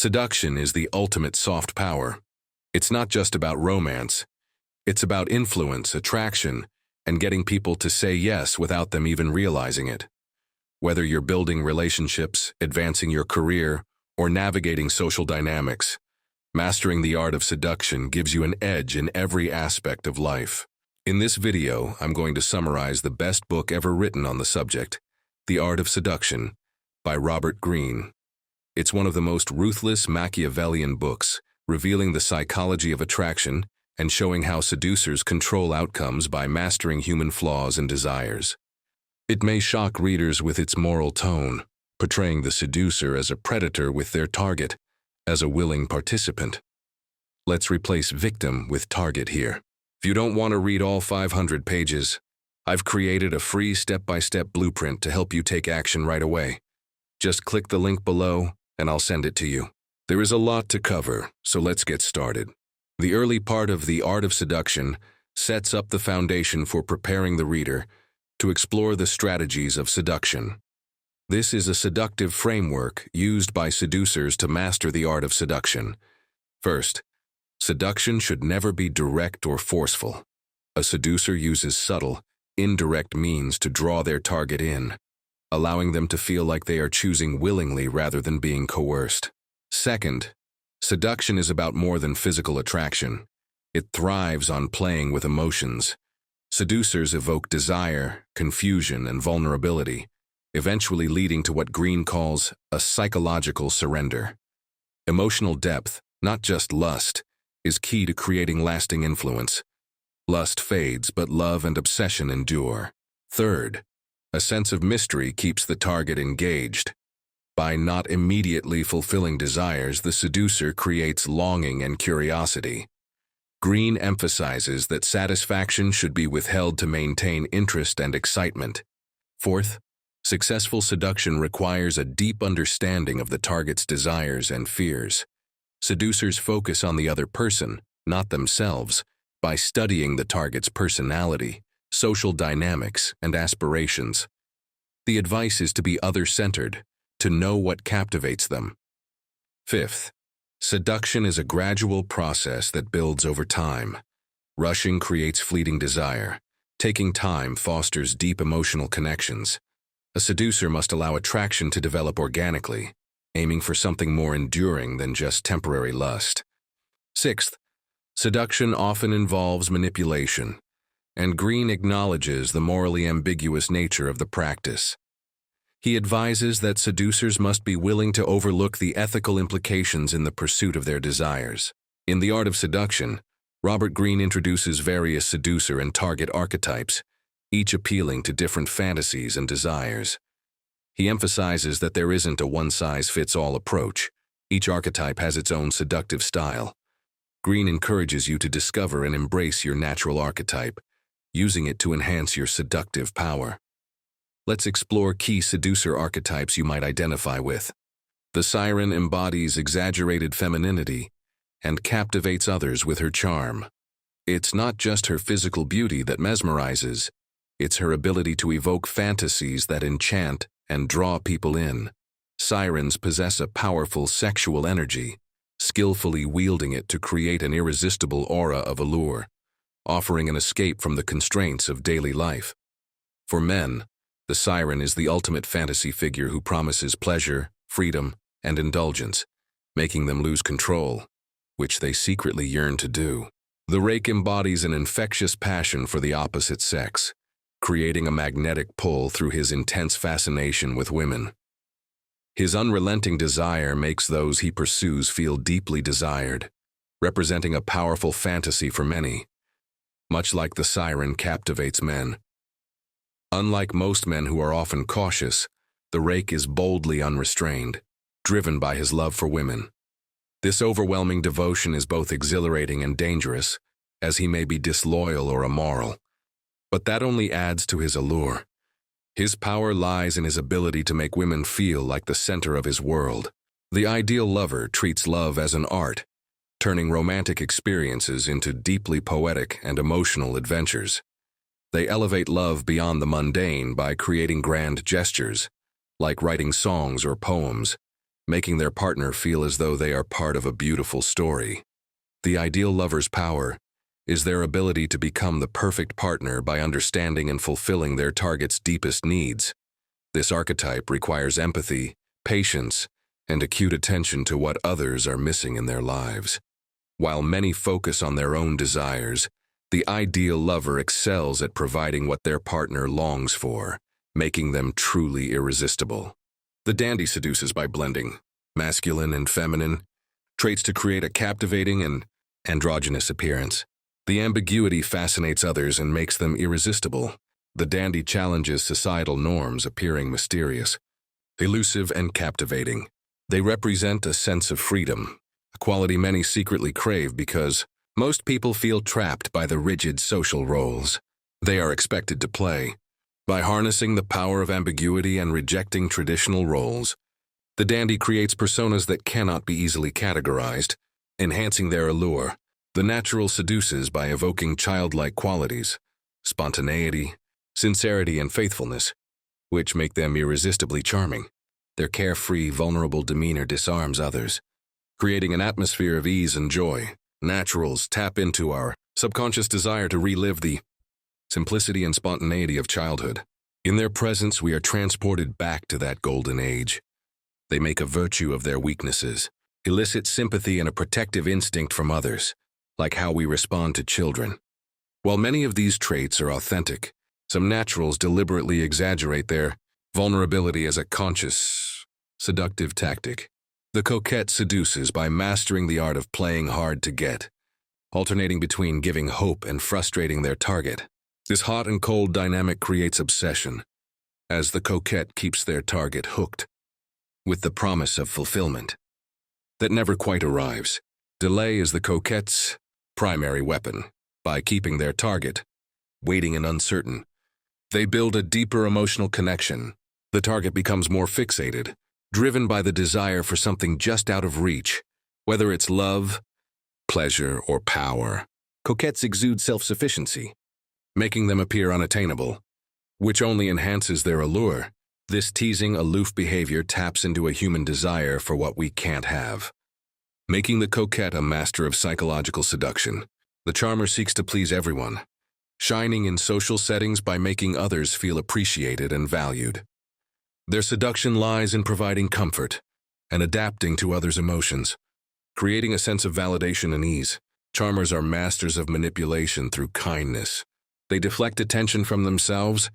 Seduction is the ultimate soft power. It's not just about romance. It's about influence, attraction, and getting people to say yes without them even realizing it. Whether you're building relationships, advancing your career, or navigating social dynamics, mastering the art of seduction gives you an edge in every aspect of life. In this video, I'm going to summarize the best book ever written on the subject, The Art of Seduction, by Robert Greene. It's one of the most ruthless Machiavellian books, revealing the psychology of attraction and showing how seducers control outcomes by mastering human flaws and desires. It may shock readers with its moral tone, portraying the seducer as a predator with their target, as a willing participant. Let's replace victim with target here. If you don't want to read all 500 pages, I've created a free step-by-step blueprint to help you take action right away. Just click the link below, and I'll send it to you. There is a lot to cover, so let's get started. The early part of The Art of Seduction sets up the foundation for preparing the reader to explore the strategies of seduction. This is a seductive framework used by seducers to master the art of seduction. First, seduction should never be direct or forceful. A seducer uses subtle, indirect means to draw their target in, allowing them to feel like they are choosing willingly rather than being coerced. Second, seduction is about more than physical attraction. It thrives on playing with emotions. Seducers evoke desire, confusion, and vulnerability, eventually leading to what Greene calls a psychological surrender. Emotional depth, not just lust, is key to creating lasting influence. Lust fades, but love and obsession endure. Third, a sense of mystery keeps the target engaged. By not immediately fulfilling desires, the seducer creates longing and curiosity. Greene emphasizes that satisfaction should be withheld to maintain interest and excitement. Fourth, successful seduction requires a deep understanding of the target's desires and fears. Seducers focus on the other person, not themselves, by studying the target's personality, social dynamics, and aspirations. The advice is to be other-centered, to know what captivates them. Fifth, seduction is a gradual process that builds over time. Rushing creates fleeting desire. Taking time fosters deep emotional connections. A seducer must allow attraction to develop organically, aiming for something more enduring than just temporary lust. Sixth, seduction often involves manipulation, and Greene acknowledges the morally ambiguous nature of the practice. He advises that seducers must be willing to overlook the ethical implications in the pursuit of their desires. In The Art of Seduction, Robert Greene introduces various seducer and target archetypes, each appealing to different fantasies and desires. He emphasizes that there isn't a one-size-fits-all approach. Each archetype has its own seductive style. Greene encourages you to discover and embrace your natural archetype, using it to enhance your seductive power. Let's explore key seducer archetypes you might identify with. The siren embodies exaggerated femininity and captivates others with her charm. It's not just her physical beauty that mesmerizes, it's her ability to evoke fantasies that enchant and draw people in. Sirens possess a powerful sexual energy, skillfully wielding it to create an irresistible aura of allure, offering an escape from the constraints of daily life. For men, the siren is the ultimate fantasy figure who promises pleasure, freedom, and indulgence, making them lose control, which they secretly yearn to do. The rake embodies an infectious passion for the opposite sex, creating a magnetic pull through his intense fascination with women. His unrelenting desire makes those he pursues feel deeply desired, representing a powerful fantasy for many. Much like the siren captivates men. Unlike most men who are often cautious, the rake is boldly unrestrained, driven by his love for women. This overwhelming devotion is both exhilarating and dangerous, as he may be disloyal or immoral. But that only adds to his allure. His power lies in his ability to make women feel like the center of his world. The ideal lover treats love as an art, turning romantic experiences into deeply poetic and emotional adventures. They elevate love beyond the mundane by creating grand gestures, like writing songs or poems, making their partner feel as though they are part of a beautiful story. The ideal lover's power is their ability to become the perfect partner by understanding and fulfilling their target's deepest needs. This archetype requires empathy, patience, and acute attention to what others are missing in their lives. While many focus on their own desires, the ideal lover excels at providing what their partner longs for, making them truly irresistible. The dandy seduces by blending masculine and feminine traits to create a captivating and androgynous appearance. The ambiguity fascinates others and makes them irresistible. The dandy challenges societal norms, appearing mysterious, elusive, and captivating. They represent a sense of freedom, a quality many secretly crave because most people feel trapped by the rigid social roles they are expected to play. By harnessing the power of ambiguity and rejecting traditional roles, the dandy creates personas that cannot be easily categorized, enhancing their allure. The natural seduces by evoking childlike qualities, spontaneity, sincerity, and faithfulness, which make them irresistibly charming. Their carefree, vulnerable demeanor disarms others, creating an atmosphere of ease and joy. Naturals tap into our subconscious desire to relive the simplicity and spontaneity of childhood. In their presence, we are transported back to that golden age. They make a virtue of their weaknesses, elicit sympathy and a protective instinct from others, like how we respond to children. While many of these traits are authentic, some naturals deliberately exaggerate their vulnerability as a conscious, seductive tactic. The coquette seduces by mastering the art of playing hard to get, alternating between giving hope and frustrating their target. This hot and cold dynamic creates obsession, as the coquette keeps their target hooked, with the promise of fulfillment that never quite arrives. Delay is the coquette's primary weapon. By keeping their target waiting and uncertain, they build a deeper emotional connection. The target becomes more fixated, driven by the desire for something just out of reach, whether it's love, pleasure, or power. Coquettes exude self-sufficiency, making them appear unattainable, which only enhances their allure. This teasing, aloof behavior taps into a human desire for what we can't have, making the coquette a master of psychological seduction. The charmer seeks to please everyone, shining in social settings by making others feel appreciated and valued. Their seduction lies in providing comfort and adapting to others' emotions, creating a sense of validation and ease. Charmers are masters of manipulation through kindness. They deflect attention from themselves,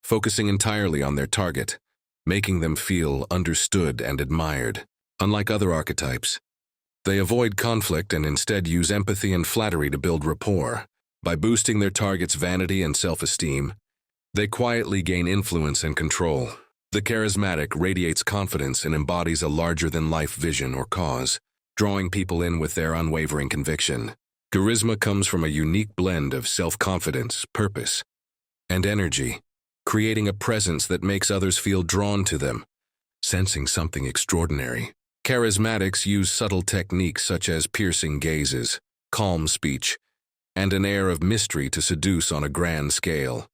focusing entirely on their target, making them feel understood and admired. Unlike other archetypes, they avoid conflict and instead use empathy and flattery to build rapport. By boosting their target's vanity and self-esteem, they quietly gain influence and control. The charismatic radiates confidence and embodies a larger-than-life vision or cause, drawing people in with their unwavering conviction. Charisma comes from a unique blend of self-confidence, purpose, and energy, creating a presence that makes others feel drawn to them, sensing something extraordinary. Charismatics use subtle techniques such as piercing gazes, calm speech, and an air of mystery to seduce on a grand scale.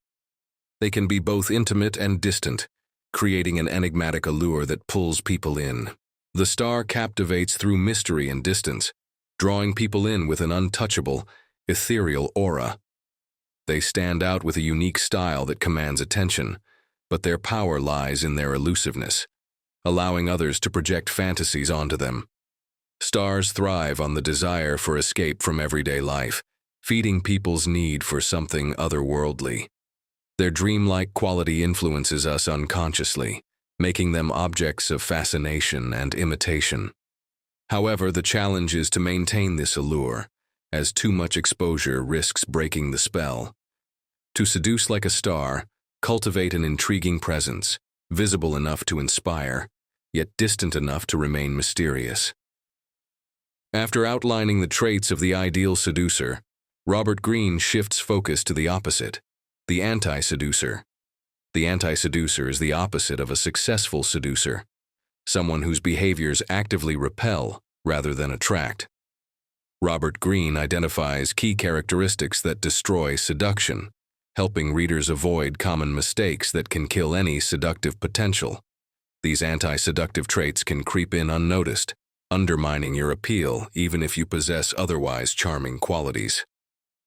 They can be both intimate and distant, creating an enigmatic allure that pulls people in. The star captivates through mystery and distance, drawing people in with an untouchable, ethereal aura. They stand out with a unique style that commands attention, but their power lies in their elusiveness, allowing others to project fantasies onto them. Stars thrive on the desire for escape from everyday life, feeding people's need for something otherworldly. Their dreamlike quality influences us unconsciously, making them objects of fascination and imitation. However, the challenge is to maintain this allure, as too much exposure risks breaking the spell. To seduce like a star, cultivate an intriguing presence, visible enough to inspire, yet distant enough to remain mysterious. After outlining the traits of the ideal seducer, Robert Greene shifts focus to the opposite, the anti-seducer. The anti-seducer is the opposite of a successful seducer, someone whose behaviors actively repel rather than attract. Robert Greene identifies key characteristics that destroy seduction, helping readers avoid common mistakes that can kill any seductive potential. These anti-seductive traits can creep in unnoticed, undermining your appeal even if you possess otherwise charming qualities.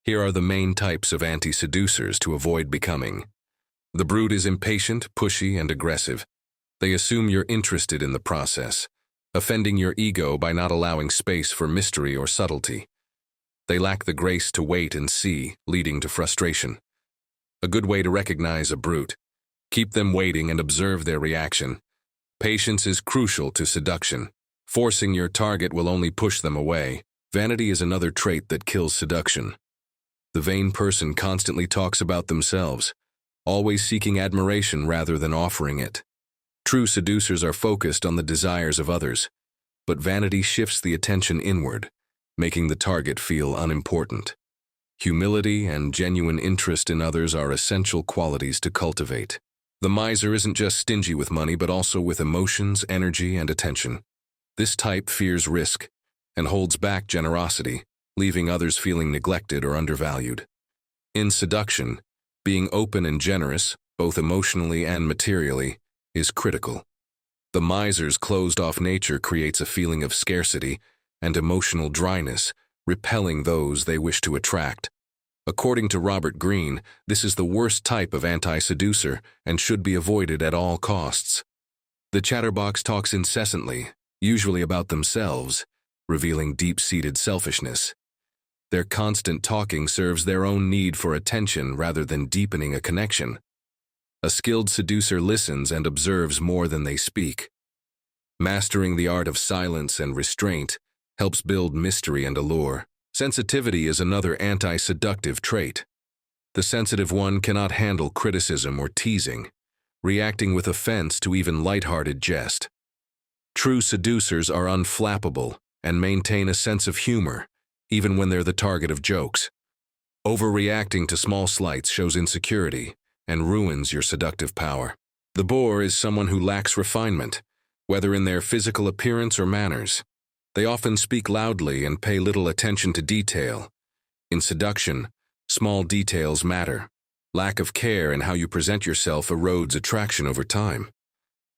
Here are the main types of anti-seducers to avoid becoming. The brute is impatient, pushy, and aggressive. They assume you're interested in the process, offending your ego by not allowing space for mystery or subtlety. They lack the grace to wait and see, leading to frustration. A good way to recognize a brute: keep them waiting and observe their reaction. Patience is crucial to seduction. Forcing your target will only push them away. Vanity is another trait that kills seduction. The vain person constantly talks about themselves, always seeking admiration rather than offering it. True seducers are focused on the desires of others, but vanity shifts the attention inward, making the target feel unimportant. Humility and genuine interest in others are essential qualities to cultivate. The miser isn't just stingy with money, but also with emotions, energy, and attention. This type fears risk and holds back generosity, leaving others feeling neglected or undervalued. In seduction, being open and generous, both emotionally and materially, is critical. The miser's closed-off nature creates a feeling of scarcity and emotional dryness, repelling those they wish to attract. According to Robert Greene, this is the worst type of anti-seducer and should be avoided at all costs. The chatterbox talks incessantly, usually about themselves, revealing deep-seated selfishness. Their constant talking serves their own need for attention rather than deepening a connection. A skilled seducer listens and observes more than they speak. Mastering the art of silence and restraint helps build mystery and allure. Sensitivity is another anti-seductive trait. The sensitive one cannot handle criticism or teasing, reacting with offense to even light-hearted jest. True seducers are unflappable and maintain a sense of humor, even when they're the target of jokes. Overreacting to small slights shows insecurity and ruins your seductive power. The bore is someone who lacks refinement, whether in their physical appearance or manners. They often speak loudly and pay little attention to detail. In seduction, small details matter. Lack of care in how you present yourself erodes attraction over time.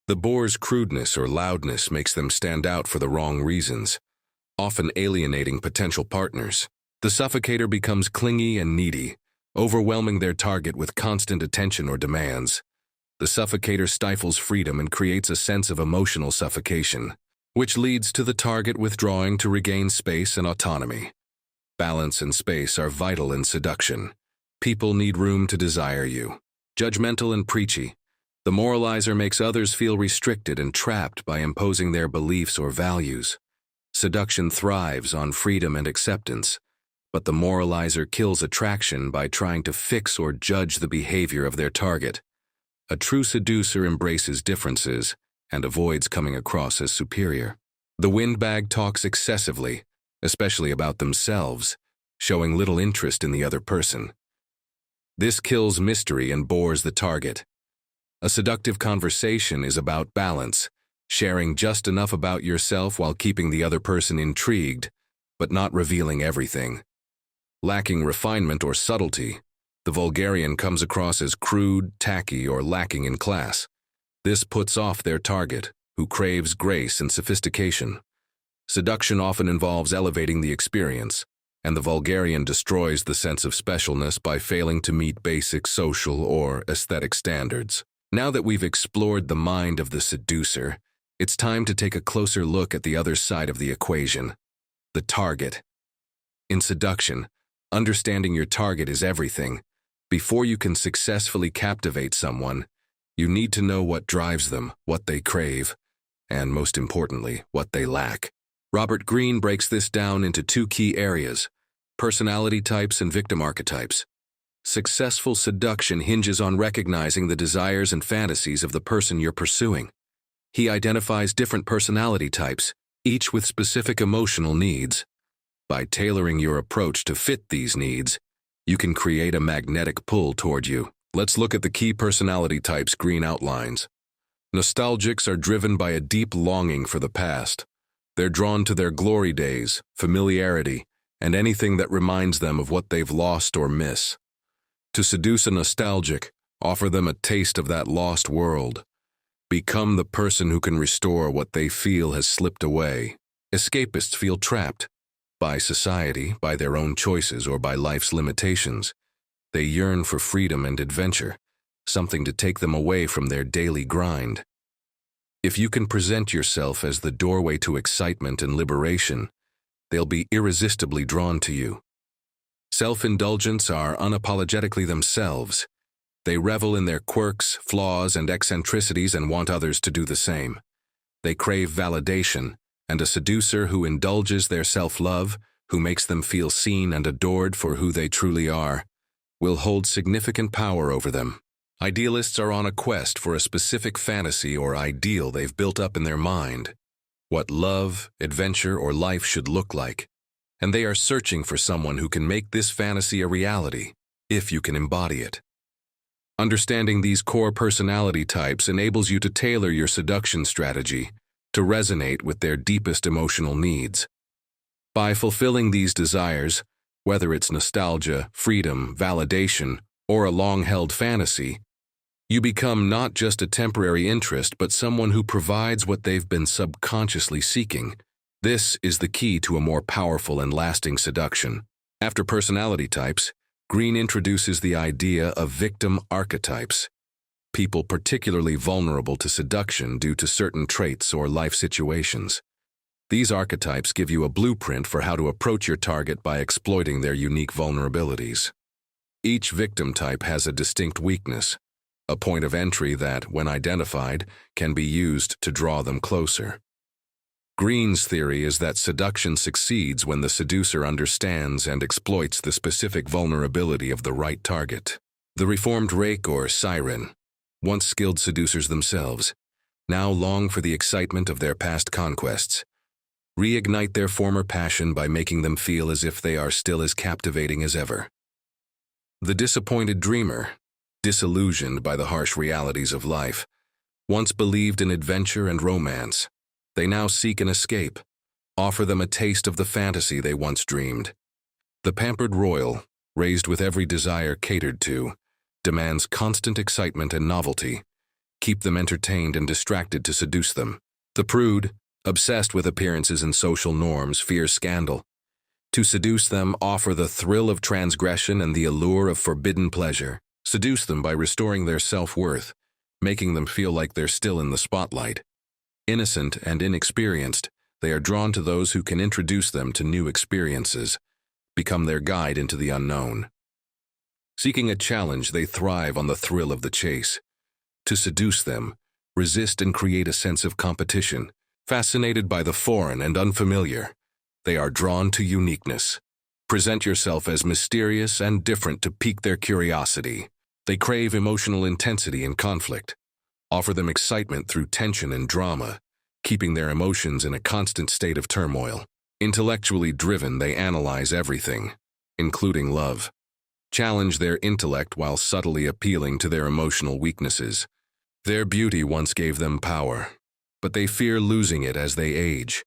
The bore's crudeness or loudness makes them stand out for the wrong reasons, often alienating potential partners. The suffocator becomes clingy and needy, overwhelming their target with constant attention or demands. The suffocator stifles freedom and creates a sense of emotional suffocation, which leads to the target withdrawing to regain space and autonomy. Balance and space are vital in seduction. People need room to desire you. Judgmental and preachy, the moralizer makes others feel restricted and trapped by imposing their beliefs or values. Seduction thrives on freedom and acceptance, but the moralizer kills attraction by trying to fix or judge the behavior of their target. A true seducer embraces differences and avoids coming across as superior. The windbag talks excessively, especially about themselves, showing little interest in the other person. This kills mystery and bores the target. A seductive conversation is about balance, sharing just enough about yourself while keeping the other person intrigued, but not revealing everything. Lacking refinement or subtlety, the vulgarian comes across as crude, tacky, or lacking in class. This puts off their target, who craves grace and sophistication. Seduction often involves elevating the experience, and the vulgarian destroys the sense of specialness by failing to meet basic social or aesthetic standards. Now that we've explored the mind of the seducer, it's time to take a closer look at the other side of the equation, the target. In seduction, understanding your target is everything. Before you can successfully captivate someone, you need to know what drives them, what they crave, and most importantly, what they lack. Robert Greene breaks this down into two key areas: personality types and victim archetypes. Successful seduction hinges on recognizing the desires and fantasies of the person you're pursuing. He identifies different personality types, each with specific emotional needs. By tailoring your approach to fit these needs, you can create a magnetic pull toward you. Let's look at the key personality types Greene outlines. Nostalgics are driven by a deep longing for the past. They're drawn to their glory days, familiarity, and anything that reminds them of what they've lost or miss. To seduce a nostalgic, offer them a taste of that lost world. Become the person who can restore what they feel has slipped away. Escapists feel trapped by society, by their own choices, or by life's limitations. They yearn for freedom and adventure, something to take them away from their daily grind. If you can present yourself as the doorway to excitement and liberation, they'll be irresistibly drawn to you. Self-indulgents are unapologetically themselves. They revel in their quirks, flaws, and eccentricities and want others to do the same. They crave validation, and a seducer who indulges their self-love, who makes them feel seen and adored for who they truly are, will hold significant power over them. Idealists are on a quest for a specific fantasy or ideal they've built up in their mind, what love, adventure, or life should look like, and they are searching for someone who can make this fantasy a reality, if you can embody it. Understanding these core personality types enables you to tailor your seduction strategy to resonate with their deepest emotional needs. By fulfilling these desires, whether it's nostalgia, freedom, validation, or a long-held fantasy, you become not just a temporary interest, but someone who provides what they've been subconsciously seeking. This is the key to a more powerful and lasting seduction. After personality types, Greene introduces the idea of victim archetypes, people particularly vulnerable to seduction due to certain traits or life situations. These archetypes give you a blueprint for how to approach your target by exploiting their unique vulnerabilities. Each victim type has a distinct weakness, a point of entry that, when identified, can be used to draw them closer. Greene's theory is that seduction succeeds when the seducer understands and exploits the specific vulnerability of the right target. The reformed rake or siren, once skilled seducers themselves, now long for the excitement of their past conquests, reignite their former passion by making them feel as if they are still as captivating as ever. The disappointed dreamer, disillusioned by the harsh realities of life, once believed in adventure and romance. They now seek an escape, offer them a taste of the fantasy they once dreamed. The pampered royal, raised with every desire catered to, demands constant excitement and novelty. Keep them entertained and distracted to seduce them. The prude, obsessed with appearances and social norms, fears scandal. To seduce them, offer the thrill of transgression and the allure of forbidden pleasure. Seduce them by restoring their self-worth, making them feel like they're still in the spotlight. Innocent and inexperienced, they are drawn to those who can introduce them to new experiences, become their guide into the unknown. Seeking a challenge, they thrive on the thrill of the chase. To seduce them, resist and create a sense of competition. Fascinated by the foreign and unfamiliar, they are drawn to uniqueness. Present yourself as mysterious and different to pique their curiosity. They crave emotional intensity and conflict. Offer them excitement through tension and drama, keeping their emotions in a constant state of turmoil. Intellectually driven, they analyze everything, including love. Challenge their intellect while subtly appealing to their emotional weaknesses. Their beauty once gave them power, but they fear losing it as they age.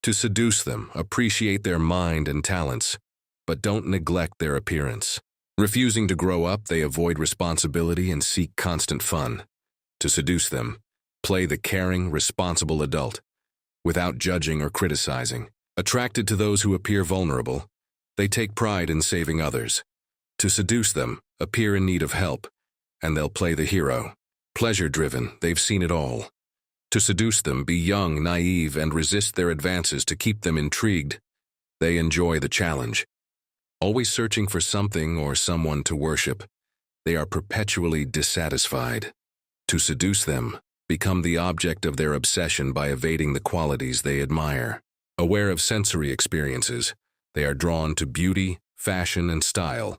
To seduce them, appreciate their mind and talents, but don't neglect their appearance. Refusing to grow up, they avoid responsibility and seek constant fun. To seduce them, play the caring, responsible adult, without judging or criticizing. Attracted to those who appear vulnerable, they take pride in saving others. To seduce them, appear in need of help, and they'll play the hero. Pleasure-driven, they've seen it all. To seduce them, be young, naive, and resist their advances to keep them intrigued. They enjoy the challenge. Always searching for something or someone to worship, they are perpetually dissatisfied. To seduce them, become the object of their obsession by evading the qualities they admire. Aware of sensory experiences, they are drawn to beauty, fashion, and style.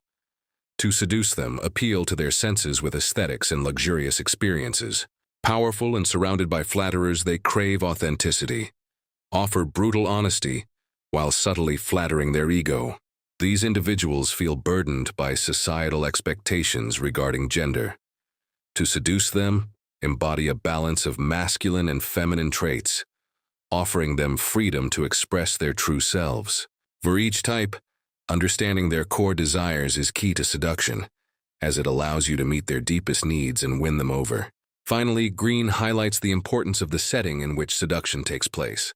To seduce them, appeal to their senses with aesthetics and luxurious experiences. Powerful and surrounded by flatterers, they crave authenticity. Offer brutal honesty while subtly flattering their ego. These individuals feel burdened by societal expectations regarding gender. To seduce them, embody a balance of masculine and feminine traits, offering them freedom to express their true selves. For each type, understanding their core desires is key to seduction, as it allows you to meet their deepest needs and win them over. Finally, Greene highlights the importance of the setting in which seduction takes place.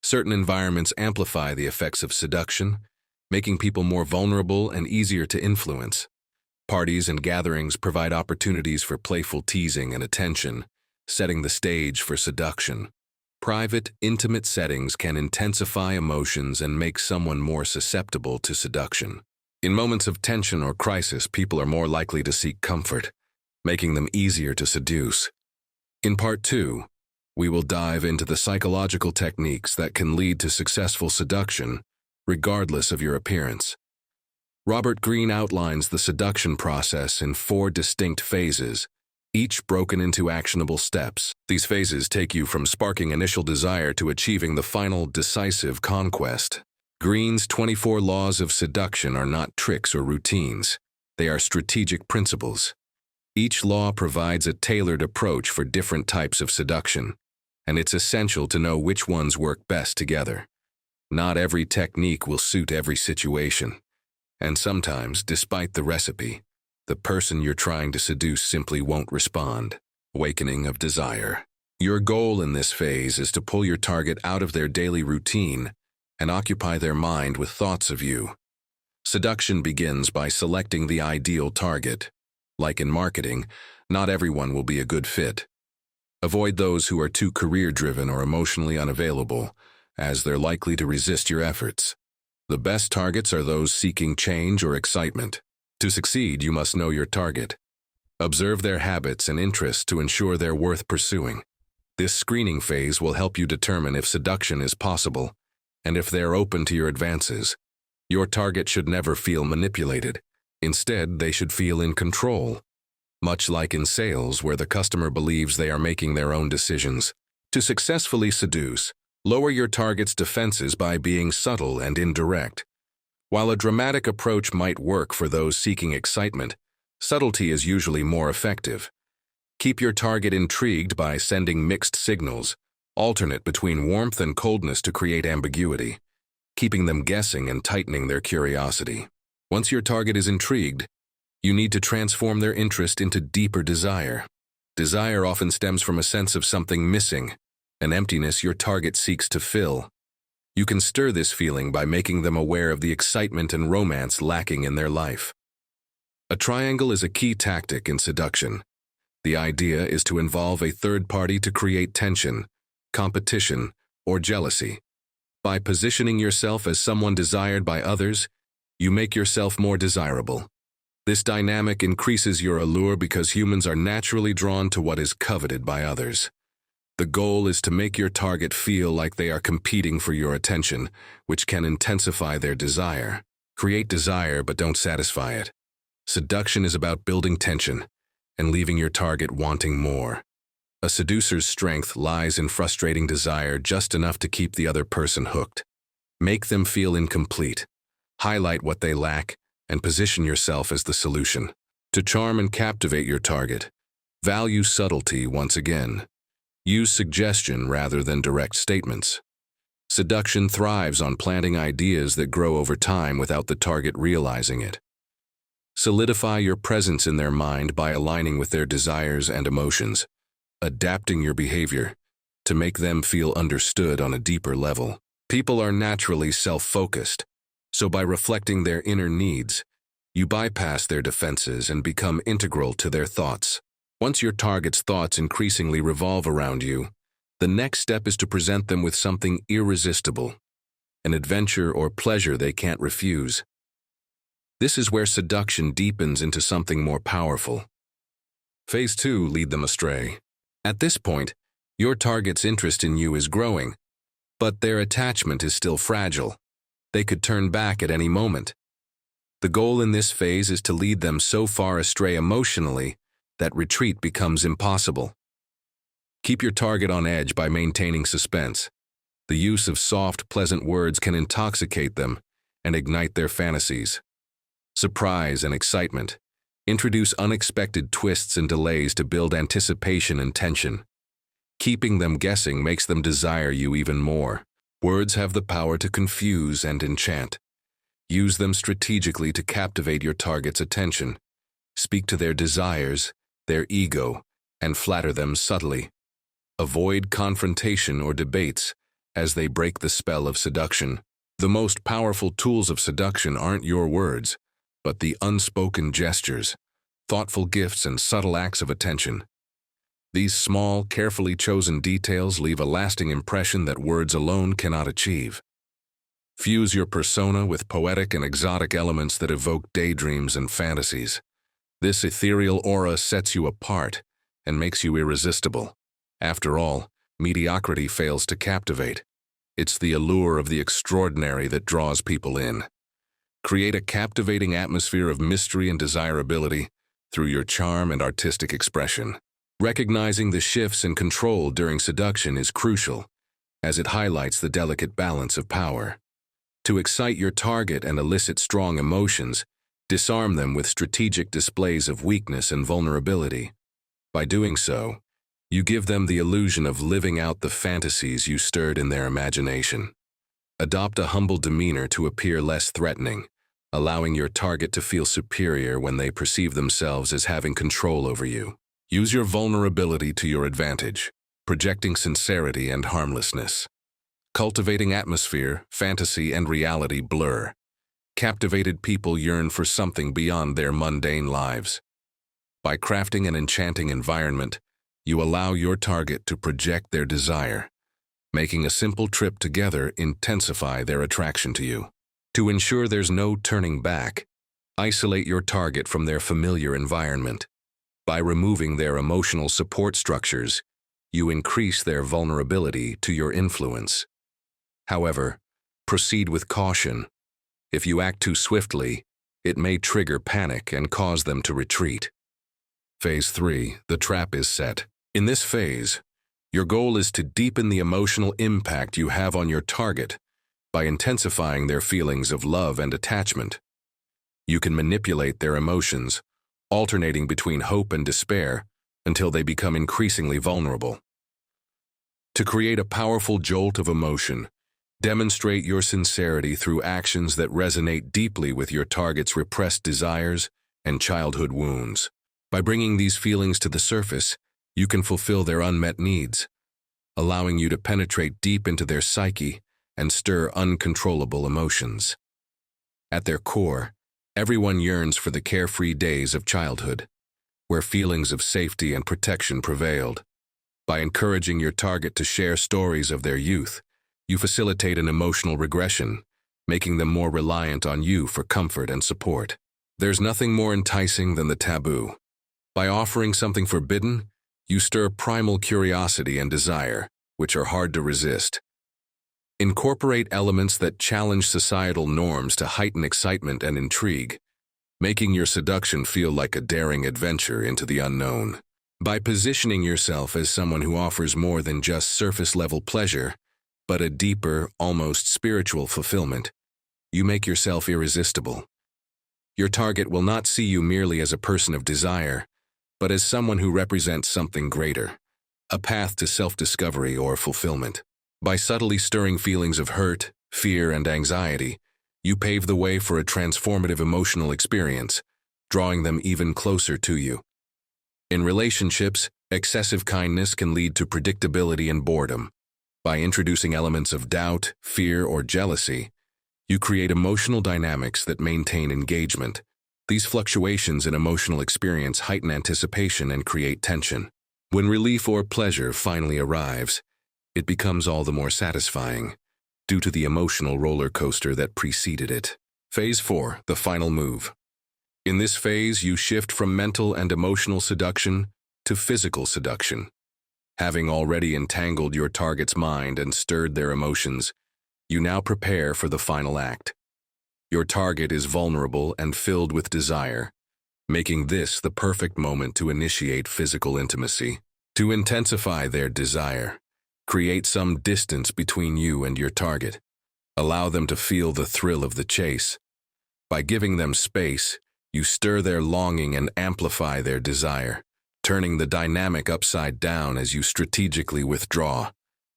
Certain environments amplify the effects of seduction, making people more vulnerable and easier to influence. Parties and gatherings provide opportunities for playful teasing and attention, setting the stage for seduction. Private, intimate settings can intensify emotions and make someone more susceptible to seduction. In moments of tension or crisis, people are more likely to seek comfort, making them easier to seduce. In Part 2, we will dive into the psychological techniques that can lead to successful seduction, regardless of your appearance. Robert Greene outlines the seduction process in 4 distinct phases, each broken into actionable steps. These phases take you from sparking initial desire to achieving the final, decisive conquest. Greene's 24 laws of seduction are not tricks or routines. They are strategic principles. Each law provides a tailored approach for different types of seduction, and it's essential to know which ones work best together. Not every technique will suit every situation, and sometimes, despite the recipe, the person you're trying to seduce simply won't respond. Awakening of desire. Your goal in this phase is to pull your target out of their daily routine and occupy their mind with thoughts of you. Seduction begins by selecting the ideal target. Like in marketing, not everyone will be a good fit. Avoid those who are too career-driven or emotionally unavailable, as they're likely to resist your efforts. The best targets are those seeking change or excitement. To succeed, you must know your target. Observe their habits and interests to ensure they're worth pursuing. This screening phase will help you determine if seduction is possible and if they're open to your advances. Your target should never feel manipulated. Instead, they should feel in control, much like in sales where the customer believes they are making their own decisions. To successfully seduce, lower your target's defenses by being subtle and indirect. While a dramatic approach might work for those seeking excitement, subtlety is usually more effective. Keep your target intrigued by sending mixed signals, alternate between warmth and coldness to create ambiguity, keeping them guessing and tightening their curiosity. Once your target is intrigued, you need to transform their interest into deeper desire. Desire often stems from a sense of something missing, an emptiness your target seeks to fill. You can stir this feeling by making them aware of the excitement and romance lacking in their life. A triangle is a key tactic in seduction. The idea is to involve a third party to create tension, competition, or jealousy. By positioning yourself as someone desired by others, you make yourself more desirable. This dynamic increases your allure because humans are naturally drawn to what is coveted by others. The goal is to make your target feel like they are competing for your attention, which can intensify their desire. Create desire, but don't satisfy it. Seduction is about building tension and leaving your target wanting more. A seducer's strength lies in frustrating desire just enough to keep the other person hooked. Make them feel incomplete. Highlight what they lack and position yourself as the solution. To charm and captivate your target, value subtlety once again. Use suggestion rather than direct statements. Seduction thrives on planting ideas that grow over time without the target realizing it. Solidify your presence in their mind by aligning with their desires and emotions, adapting your behavior to make them feel understood on a deeper level. People are naturally self-focused, so by reflecting their inner needs, you bypass their defenses and become integral to their thoughts. Once your target's thoughts increasingly revolve around you, the next step is to present them with something irresistible, an adventure or pleasure they can't refuse. This is where seduction deepens into something more powerful. Phase 2, lead them astray. At this point, your target's interest in you is growing, but their attachment is still fragile. They could turn back at any moment. The goal in this phase is to lead them so far astray emotionally that retreat becomes impossible. Keep your target on edge by maintaining suspense. The use of soft, pleasant words can intoxicate them and ignite their fantasies. Surprise and excitement. Introduce unexpected twists and delays to build anticipation and tension. Keeping them guessing makes them desire you even more. Words have the power to confuse and enchant. Use them strategically to captivate your target's attention. Speak to their desires, their ego, and flatter them subtly. Avoid confrontation or debates as they break the spell of seduction. The most powerful tools of seduction aren't your words, but the unspoken gestures, thoughtful gifts, and subtle acts of attention. These small, carefully chosen details leave a lasting impression that words alone cannot achieve. Fuse your persona with poetic and exotic elements that evoke daydreams and fantasies. This ethereal aura sets you apart and makes you irresistible. After all, mediocrity fails to captivate. It's the allure of the extraordinary that draws people in. Create a captivating atmosphere of mystery and desirability through your charm and artistic expression. Recognizing the shifts in control during seduction is crucial, as it highlights the delicate balance of power. To excite your target and elicit strong emotions, disarm them with strategic displays of weakness and vulnerability. By doing so, you give them the illusion of living out the fantasies you stirred in their imagination. Adopt a humble demeanor to appear less threatening, allowing your target to feel superior when they perceive themselves as having control over you. Use your vulnerability to your advantage, projecting sincerity and harmlessness. Cultivating atmosphere, fantasy, and reality blur. Captivated people yearn for something beyond their mundane lives. By crafting an enchanting environment, you allow your target to project their desire, making a simple trip together intensify their attraction to you. To ensure there's no turning back, isolate your target from their familiar environment. By removing their emotional support structures, you increase their vulnerability to your influence. However, proceed with caution. If you act too swiftly, it may trigger panic and cause them to retreat. Phase 3, the trap is set. In this phase, your goal is to deepen the emotional impact you have on your target by intensifying their feelings of love and attachment. You can manipulate their emotions, alternating between hope and despair until they become increasingly vulnerable. To create a powerful jolt of emotion, demonstrate your sincerity through actions that resonate deeply with your target's repressed desires and childhood wounds. By bringing these feelings to the surface, you can fulfill their unmet needs, allowing you to penetrate deep into their psyche and stir uncontrollable emotions. At their core, everyone yearns for the carefree days of childhood, where feelings of safety and protection prevailed. By encouraging your target to share stories of their youth, you facilitate an emotional regression, making them more reliant on you for comfort and support. There's nothing more enticing than the taboo. By offering something forbidden, you stir primal curiosity and desire, which are hard to resist. Incorporate elements that challenge societal norms to heighten excitement and intrigue, making your seduction feel like a daring adventure into the unknown. By positioning yourself as someone who offers more than just surface-level pleasure, but a deeper, almost spiritual fulfillment, you make yourself irresistible. Your target will not see you merely as a person of desire, but as someone who represents something greater, a path to self-discovery or fulfillment. By subtly stirring feelings of hurt, fear, and anxiety, you pave the way for a transformative emotional experience, drawing them even closer to you. In relationships, excessive kindness can lead to predictability and boredom. By introducing elements of doubt, fear, or jealousy, you create emotional dynamics that maintain engagement. These fluctuations in emotional experience heighten anticipation and create tension. When relief or pleasure finally arrives, it becomes all the more satisfying, due to the emotional roller coaster that preceded it. Phase 4, the final move. In this phase, you shift from mental and emotional seduction to physical seduction. Having already entangled your target's mind and stirred their emotions, you now prepare for the final act. Your target is vulnerable and filled with desire, making this the perfect moment to initiate physical intimacy. To intensify their desire, create some distance between you and your target. Allow them to feel the thrill of the chase. By giving them space, you stir their longing and amplify their desire, turning the dynamic upside down as you strategically withdraw.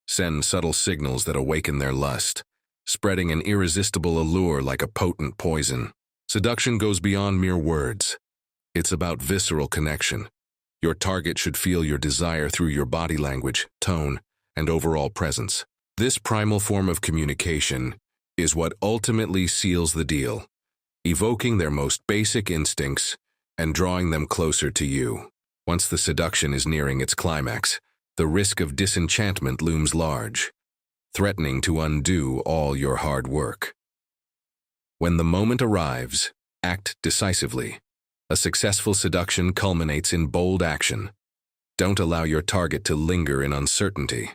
Send subtle signals that awaken their lust, spreading an irresistible allure like a potent poison. Seduction goes beyond mere words. It's about visceral connection. Your target should feel your desire through your body language, tone, and overall presence. This primal form of communication is what ultimately seals the deal, evoking their most basic instincts and drawing them closer to you. Once the seduction is nearing its climax, the risk of disenchantment looms large, threatening to undo all your hard work. When the moment arrives, act decisively. A successful seduction culminates in bold action. Don't allow your target to linger in uncertainty.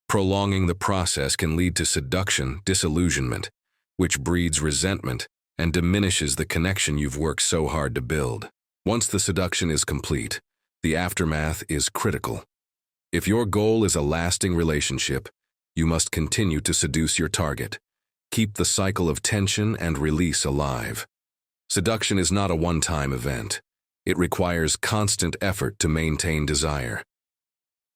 Prolonging the process can lead to seduction disillusionment, which breeds resentment and diminishes the connection you've worked so hard to build. Once the seduction is complete, the aftermath is critical. If your goal is a lasting relationship, you must continue to seduce your target. Keep the cycle of tension and release alive. Seduction is not a one-time event. It requires constant effort to maintain desire.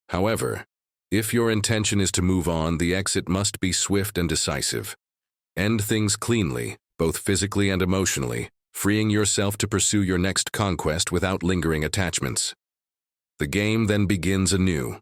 However, if your intention is to move on, the exit must be swift and decisive. End things cleanly, both physically and emotionally, freeing yourself to pursue your next conquest without lingering attachments. The game then begins anew,